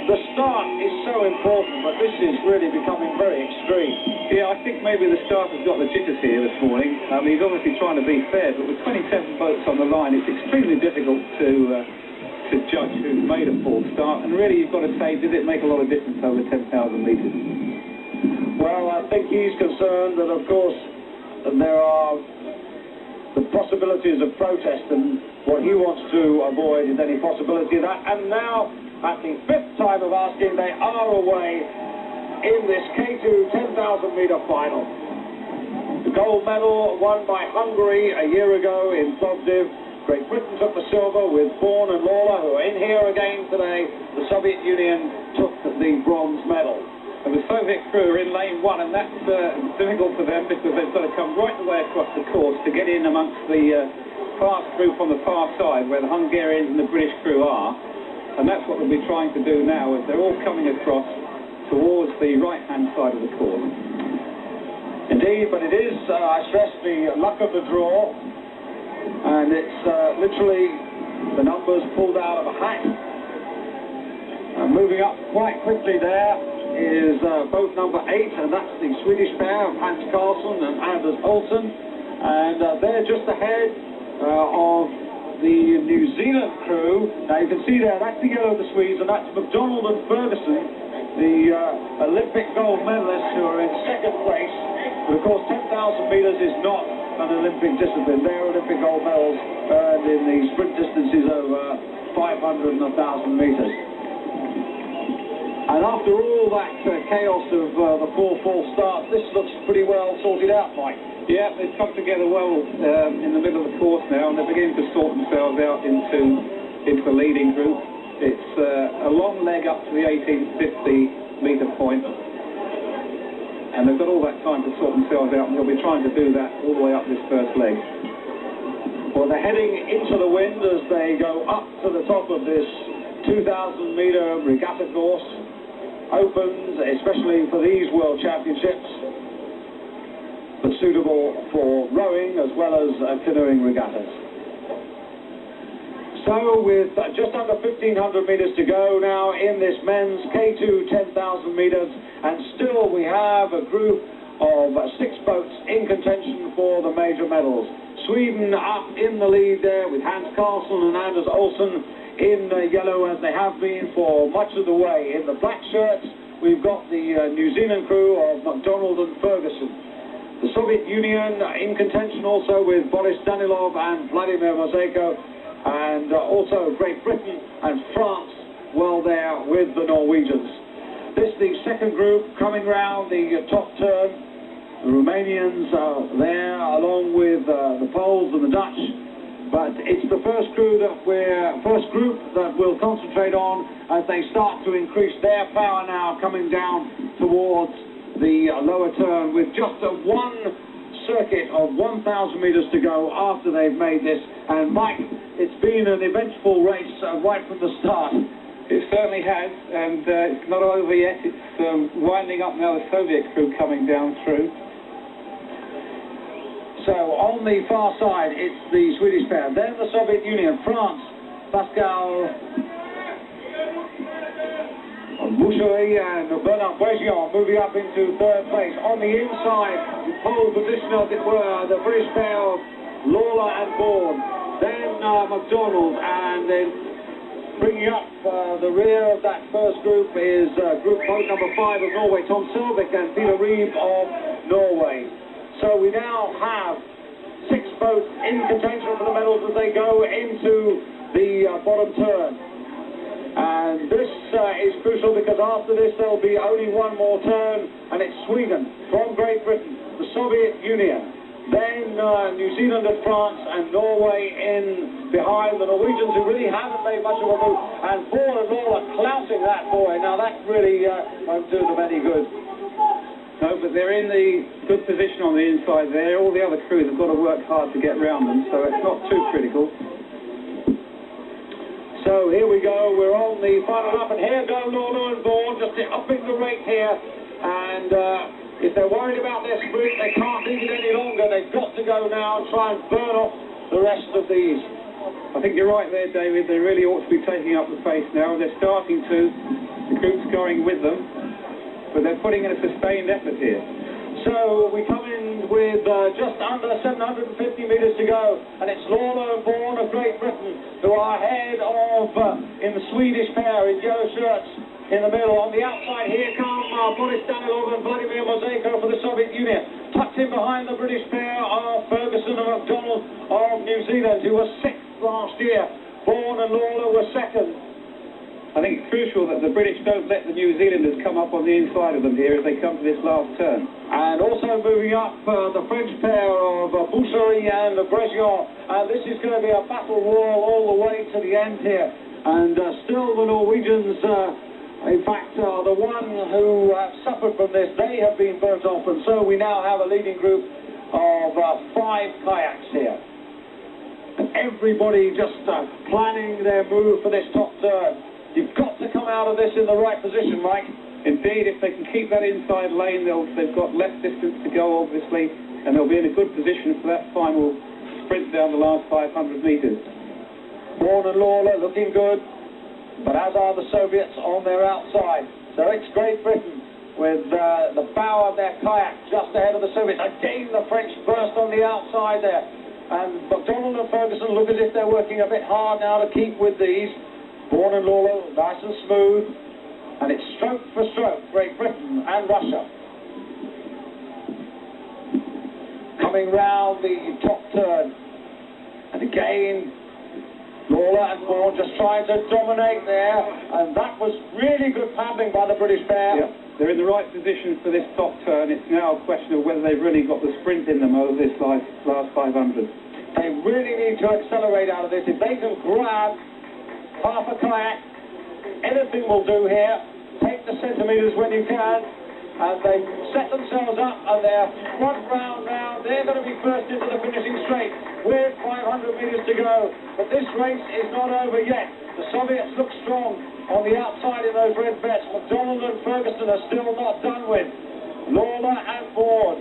The start is so important, but this is really becoming very extreme. Yeah, I think maybe the start has got the jitters here this morning. He's obviously trying to be fair, but with 27 boats on the line, it's extremely difficult to judge who made a false start. And really, you've got to say, did it make a lot of difference over 10,000 metres? Well, I think he's concerned that, of course, there are the possibilities of protest, and what he wants to avoid is any possibility of that. And now, at the 5th time of asking, they are away in this K2 10,000-metre final. The gold medal won by Hungary a year ago in Plovdiv. Great Britain took the silver with Vaughan and Lawler, who are in here again today. The Soviet Union took the bronze medal. And the Soviet crew are in lane 1, and that's difficult for them because they've got to come right the way across the course to get in amongst the fast group on the far side where the Hungarians and the British crew are. And that's what they'll be trying to do now, as they're all coming across towards the right-hand side of the course. Indeed, but it is, I stress, the luck of the draw, and it's literally the numbers pulled out of a hat. And moving up quite quickly there is boat number 8, and that's the Swedish pair of Hans Karlsson and Anders Olsen, and they're just ahead of the New Zealand crew. Now you can see there, that's the yellow of the Swedes, and that's McDonald and Ferguson, the Olympic gold medalists who are in 2nd place. But of course 10,000 metres is not an Olympic discipline. They're Olympic gold medals earned in the sprint distances over 500 and 1,000 metres. And after all that chaos of the 4 false starts, this looks pretty well sorted out, Mike. Yeah, they've come together well in the middle of the course now, and they're beginning to sort themselves out into the leading group. It's a long leg up to the 1850 metre point, and they've got all that time to sort themselves out, and they'll be trying to do that all the way up this first leg. Well, they're heading into the wind as they go up to the top of this 2,000-metre regatta course. Opens, especially for these World Championships, but suitable for rowing as well as canoeing regattas. So with just under 1,500 metres to go now in this men's K2 10,000 metres, and still we have a group of 6 boats in contention for the major medals. Sweden up in the lead there with Hans Karlsson and Anders Olsen in yellow, as they have been for much of the way. In the black shirts, we've got the New Zealand crew of McDonald and Ferguson. The Soviet Union in contention also with Boris Danilov and Vladimir Moseko, and also Great Britain and France well there with the Norwegians. This is the second group coming round the top turn. The Romanians are there along with the Poles and the Dutch. But it's the first group that we'll concentrate on as they start to increase their power now, coming down towards the lower turn with just one circuit of 1,000 metres to go after they've made this. And Mike, it's been an eventful race right from the start. It certainly has, and it's not over yet. It's winding up now, the Soviet crew coming down through. So on the far side, it's the Swedish pair. Then the Soviet Union, France, Pascal Boucherie and Bernard Bregion moving up into 3rd place. On the inside, pole position as it were, the British pair of Lawler and Vaughan. Then McDonald, and then bringing up the rear of that first group is group boat number 5 of Norway, Tom Selvik and Peter Reeve of Norway. So we now have 6 boats in contention for the medals as they go into the bottom turn. And this is crucial because after this there'll be only one more turn, and it's Sweden from Great Britain, the Soviet Union, then New Zealand and France, and Norway in behind. The Norwegians, who really haven't made much of a move, and Vaughan and Lawler clouting that boy. Now that really won't do them any good. No, but they're in the good position on the inside there. All the other crews have got to work hard to get round them, so it's not too critical. So here we go, we're on the final lap, and here go Lawler and Vaughan, just upping the rate here. And if they're worried about their sprint, they can't leave it any longer. They've got to go now and try and burn off the rest of these. I think you're right there, David. They really ought to be taking up the pace now. They're starting to. The group's going with them, but they're putting in a sustained effort here. So we come in with just under 750 metres to go, and it's Lawler and Vaughan of Great Britain who are ahead of in the Swedish pair in yellow shirts in the middle. On the outside here come Boris Danilov and Vladimir Mosejko for the Soviet Union. Tucked in behind the British pair are Ferguson and McDonald of New Zealand, who were 6th last year. Vaughan and Lawler were 2nd. I think it's crucial that the British don't let the New Zealanders come up on the inside of them here as they come to this last turn. And also moving up the French pair of Boucherie and Bregion. This is going to be a battle royal all the way to the end here. And still the Norwegians, in fact, are the one who have suffered from this. They have been burnt off, and so we now have a leading group of 5 kayaks here. And everybody just planning their move for this top turn. You've got to come out of this in the right position, Mike. Indeed, if they can keep that inside lane, they've got less distance to go, obviously, and they'll be in a good position for that final sprint down the last 500 metres. Vaughan and Lawler looking good, but as are the Soviets on their outside. So it's Great Britain with the bow of their kayak just ahead of the Soviets. Again, the French burst on the outside there. And McDonald and Ferguson look as if they're working a bit hard now to keep with these. Vaughan and Lawler, nice and smooth, and it's stroke for stroke, Great Britain and Russia. Coming round the top turn, and again, Lawler and Vaughan just trying to dominate there, and that was really good paddling by the British pair. Yeah, they're in the right position for this top turn. It's now a question of whether they've really got the sprint in them over this last 500. They really need to accelerate out of this. If they can grab half a kayak, anything will do here. Take the centimetres when you can, and they set themselves up, and they're front round now. They're going to be first into the finishing straight with 500 metres to go. But this race is not over yet. The Soviets look strong on the outside in those red vests. McDonald and Ferguson are still not done with. Lawler and Vaughan,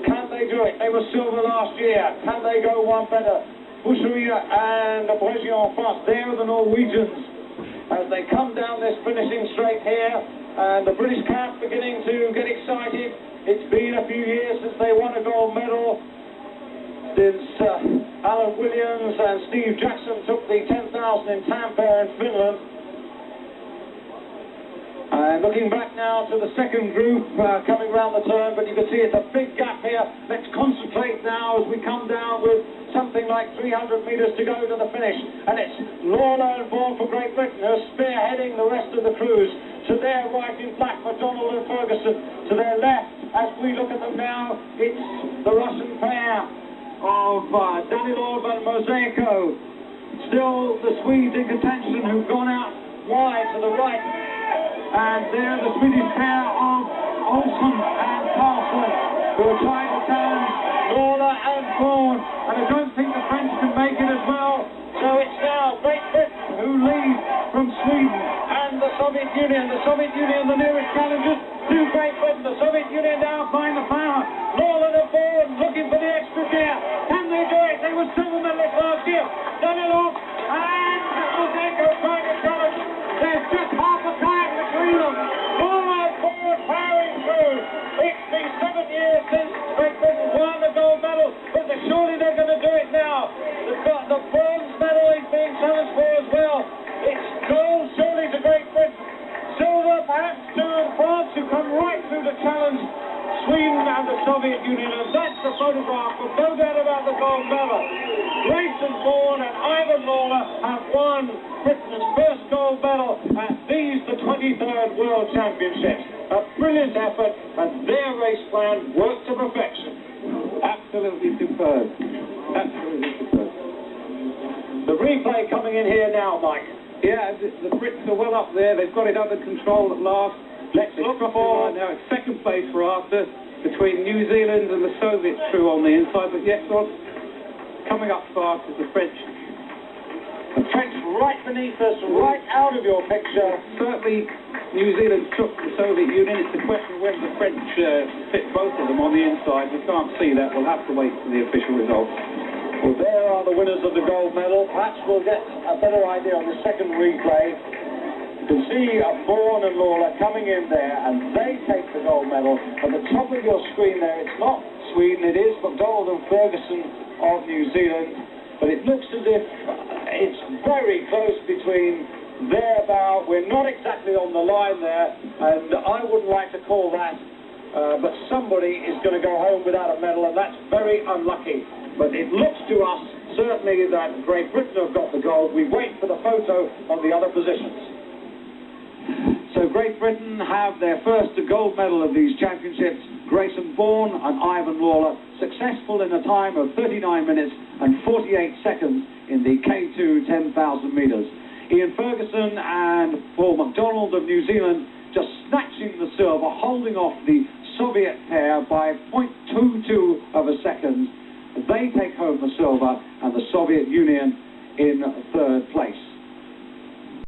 can they do it? They were silver last year. Can they go one better? Boucherie and Bregion fast. There are the Norwegians as they come down this finishing straight here, and the British camp beginning to get excited. It's been a few years since they won a gold medal, since Alan Williams and Steve Jackson took the 10,000 in Tampere in Finland. And looking back now to the second group coming round the turn, but you can see it's a big gap here. Let's concentrate now as we come down with something like 300 metres to go to the finish. And it's Lawler and Vaughan for Great Britain who are spearheading the rest of the crews. To their right in black, McDonald and Ferguson. To their left, as we look at them now, it's the Russian pair of Danilov and Mosejko. Still the Swedes in contention who've gone out wide to the right. And there the Swedish pair of Olsen and Carlson, who are trying to challenge Lawler and Vaughan. And I don't think the French can make it as well. So it's now Great Britain who lead from Sweden and the Soviet Union. The Soviet Union, the nearest challengers to Great Britain. The Soviet Union now applying the power. Lawler and Vaughan looking for the extra gear. Can they do it? They were silver medalists last year. Danilov and Mosejko trying to challenge. There's just half a kayak between them. Lawler and Vaughan powering through. It's been 7 years since Great Britain won the gold medal, but surely they're going to do it now. The bronze medal is being challenged for as well. It's gold surely to Great Britain. Silver perhaps to France, who come right through to challenge Sweden and the Soviet Union, and that's the photograph, but no doubt about the gold medal. Grayson Vaughan and Ivan Lawler have won Britain's first gold medal at these, the 23rd World Championships. A brilliant effort, and their race plan worked to perfection. Absolutely superb. Absolutely superb. The replay coming in here now, Mike. Yeah, the Brits are well up there. They've got it under control at last. Let's look for... Now it's second place for Arthur, between New Zealand and the Soviet crew on the inside. But yes, Rod, coming up fast is the French. The French right beneath us, right out of your picture. Certainly, New Zealand took the Soviet Union. It's a question of whether the French fit both of them on the inside. We can't see that. We'll have to wait for the official results. Well, there are the winners of the gold medal. Perhaps we'll get a better idea on the second replay. can see Vaughan and Lawler coming in there, and they take the gold medal. At the top of your screen there, it's not Sweden, it is McDonald and Ferguson of New Zealand, but it looks as if it's very close between thereabout. We're not exactly on the line there, and I wouldn't like to call that, but somebody is going to go home without a medal, and that's very unlucky. But it looks to us, certainly, that Great Britain have got the gold. We wait for the photo on the other positions. So Great Britain have their first gold medal of these championships. Grayson Vaughan and Ivan Lawler successful in a time of 39 minutes and 48 seconds in the K2 10,000 metres. Ian Ferguson and Paul McDonald of New Zealand just snatching the silver, holding off the Soviet pair by 0.22 of a second. They take home the silver, and the Soviet Union in third place.